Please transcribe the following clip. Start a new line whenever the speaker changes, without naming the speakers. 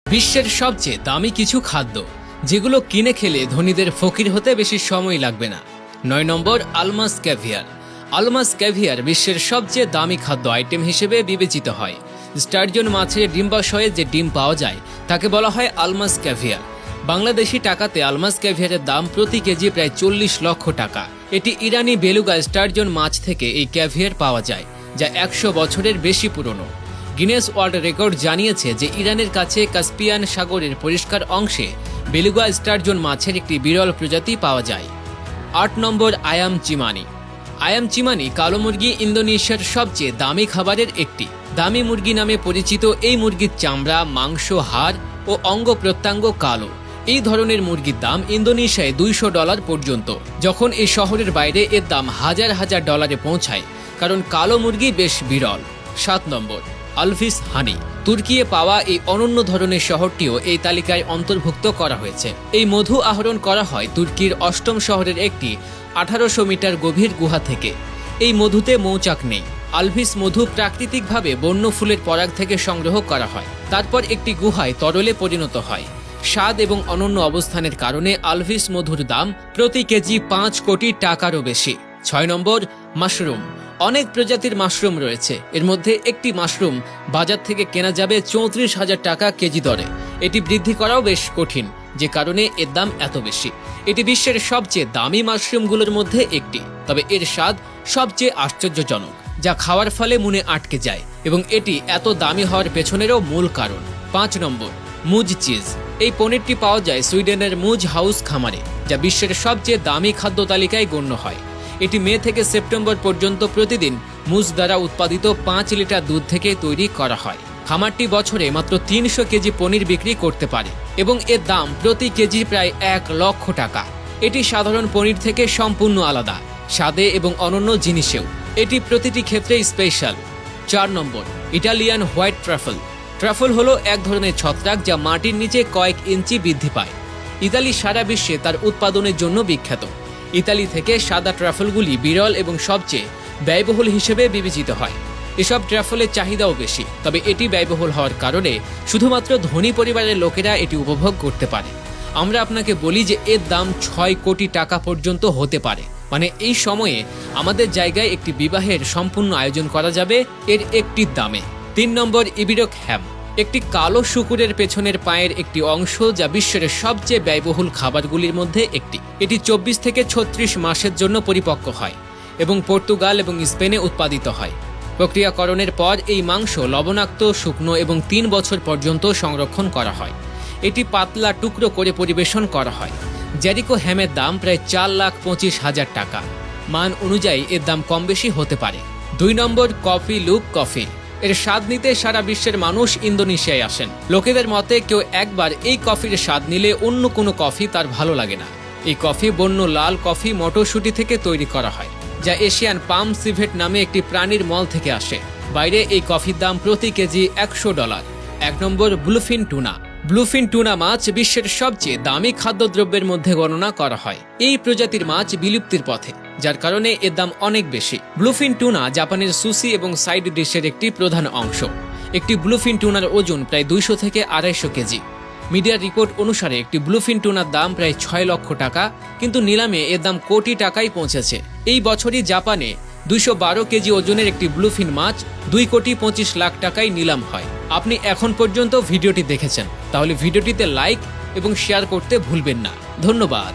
বিশ্বের সবচেয়ে দামি কিছু খাদ্য যেগুলো কিনে খেলে ধনীদের ফকির হতে বেশি সময় লাগবে না। 9 নম্বর, আলমাস ক্যাভিয়ার। আলমাস ক্যাভিয়ার বিশ্বের সবচেয়ে দামি খাদ্য আইটেম হিসেবে বিবেচিত হয়। স্টারজন মাছের ডিম্বাশয়ে যে ডিম পাওয়া যায় তাকে বলা হয় আলমাস ক্যাভিয়ার। বাংলাদেশি টাকাতে আলমাস ক্যাভিয়ারের দাম প্রতি কেজি প্রায় 40 লক্ষ টাকা। এটি ইরানি বেলুগা স্টারজন মাছ থেকে এই ক্যাভিয়ার পাওয়া যায়, যা 100 বছরের বেশি পুরনো। গিনেস ওয়ার্ল্ড রেকর্ড জানিয়েছে যে ইরানের কাছে কাস্পিয়ান সাগরের পরিষ্কার অংশে বেলুগা স্টারজন মাছের একটি বিরল প্রজাতি পাওয়া যায়। 8 নম্বর, আয়াম চিমানি। আয়াম চিমানি কালো মুরগি ইন্দোনেশিয়ার সবচেয়ে দামি খাবারের একটি। দামি মুরগি নামে পরিচিত এই মুরগির চামড়া, মাংস, হাড় ও অঙ্গ প্রত্যঙ্গ কালো। এই ধরনের মুরগির দাম ইন্দোনেশিয়ায় $200 পর্যন্ত, যখন এই শহরের বাইরে এর দাম হাজার হাজার ডলারে পৌঁছায়, কারণ কালো মুরগি বেশ বিরল। 7 নম্বর, আলভিস হানি। তুর্কিয়ে পাওয়া এই অনন্য ধরনের শহরটিও এই তালিকায় অন্তর্ভুক্ত করা হয়েছে। এই মধু আহরণ করা হয় তুর্কির 8ম শহরের একটি 1800 মিটার গভীর গুহা থেকে। এই মধুতে মৌচাক নেই। আলভিস মধু প্রাকৃতিকভাবে বন্য ফুলের পরাগ থেকে সংগ্রহ করা হয়, তারপর একটি গুহায় তরলে পরিণত হয়। স্বাদ এবং অনন্য অবস্থানের কারণে আলভিস মধুর দাম প্রতি কেজি 5 কোটি টাকারও বেশি। 6 নম্বর, মাশরুম। অনেক প্রজাতির মাশরুম রয়েছে। এর মধ্যে একটি মাশরুম বাজার থেকে কেনা যাবে 34,000 টাকা কেজি দরে। এটি বৃদ্ধি করাও বেশ কঠিন, যে কারণে এর দাম এত বেশি। এটি বিশ্বের সবচেয়ে দামি মাশরুমগুলোর মধ্যে একটি, তবে এর স্বাদ সবচেয়ে আশ্চর্যজনক, যা খাওয়ার ফলে মনে আটকে যায়, এবং এটি এত দামি হওয়ার পেছনেরও মূল কারণ। 5 নম্বর, মুজ চিজ। এই পনিরটি পাওয়া যায় সুইডেনের মুজ হাউস খামারে, যা বিশ্বের সবচেয়ে দামি খাদ্য তালিকায় গণ্য হয়। এটি মে থেকে সেপ্টেম্বর পর্যন্ত প্রতিদিন মুজ দ্বারা উৎপাদিত 5 লিটার দুধ থেকে তৈরি করা হয়। খামারটি বছরে মাত্র 300 কেজি পনির বিক্রি করতে পারে, এবং এর দাম প্রতি কেজি প্রায় 1 লক্ষ টাকা। এটি সাধারণ পনির থেকে সম্পূর্ণ আলাদা, স্বাদে এবং অনন্য জিনিসেও এটি প্রতিটি ক্ষেত্রেই স্পেশাল। 4 নম্বর, ইটালিয়ান হোয়াইট ট্রাফল। ট্রাফল হলো এক ধরনের ছত্রাক যা মাটির নিচে কয়েক ইঞ্চি বৃদ্ধি পায়। ইতালি সারা বিশ্বে তার উৎপাদনের জন্য বিখ্যাত। ইতালি থেকে সাদা ট্রাফলগুলি বিরল এবং সবচেয়ে ব্যয়বহুল হিসেবে বিবেচিত হয়। এসব ট্রাফলের চাহিদাও বেশি, তবে এটি ব্যয়বহুল হওয়ার কারণে শুধুমাত্র ধনী পরিবারের লোকেরা এটি উপভোগ করতে পারে। আমরা আপনাকে বলি যে এর দাম 6 কোটি টাকা পর্যন্ত হতে পারে। মানে এই সময়ে আমাদের জায়গায় একটি বিবাহের সম্পূর্ণ আয়োজন করা যাবে এর একটি দামে। 3 নম্বর, ইবিরক হ্যাম। একটি কালো শূকরের পেছনের পায়ের একটি অংশ, যা বিশ্বের সবচেয়ে ব্যয়বহুল খাবারগুলির মধ্যে একটি। এটি 24 থেকে 36 মাসের জন্য পরিপক্ক হয় এবং পর্তুগাল এবং স্পেনে উৎপাদিত হয়। প্রক্রিয়াকরণের পর এই মাংস লবণাক্ত, শুকনো এবং 3 বছর পর্যন্ত সংরক্ষণ করা হয়। এটি পাতলা টুকরো করে পরিবেশন করা হয়। জেরিকো হ্যামের দাম প্রায় 4,25,000 টাকা। মান অনুযায়ী এর দাম কম বেশি হতে পারে। 2 নম্বর, কফি লুক কফি। এর স্বাদ নিতে সারা বিশ্বের মানুষ ইন্দোনেশিয়ায় আসেন। লোকেদের মতে কেউ একবার এই কফির স্বাদ নিলে অন্য কোনো কফি তার ভালো লাগে না। এই কফি বন্য লাল কফি মটরশুঁটি থেকে তৈরি করা হয়, যা এশিয়ান পাম সিভেট নামে একটি প্রাণীর মল থেকে আসে। বাইরে এই কফির দাম প্রতি কেজি $100। 1 নম্বর, ব্লুফিন টুনা। ব্লুফিন টুনা মাছ বিশ্বের সবচেয়ে দামি খাদ্যদ্রব্যের মধ্যে গণনা করা হয়। এই প্রজাতির মাছ বিলুপ্তির পথে, যার কারণে এর দাম অনেক বেশি। ব্লুফিন টুনা জাপানের সুশি এবং সাইড ডিশের একটি প্রধান অংশ। একটি ব্লুফিন টুনার ওজন প্রায় 200 থেকে 250 কেজি। মিডিয়ার রিপোর্ট অনুসারে একটি ব্লুফিন টুনার দাম প্রায় 6 লক্ষ টাকা, কিন্তু নিলামে এর দাম কোটি টাকায় পৌঁছেছে। এই বছরই জাপানে 212 কেজি ওজনের একটি ব্লুফিন মাছ 2,25 লাখ টাকায় নিলাম হয়। আপনি এখন পর্যন্ত ভিডিওটি দেখেছেন, তাহলে ভিডিওটিতে লাইক এবং শেয়ার করতে ভুলবেন না। ধন্যবাদ।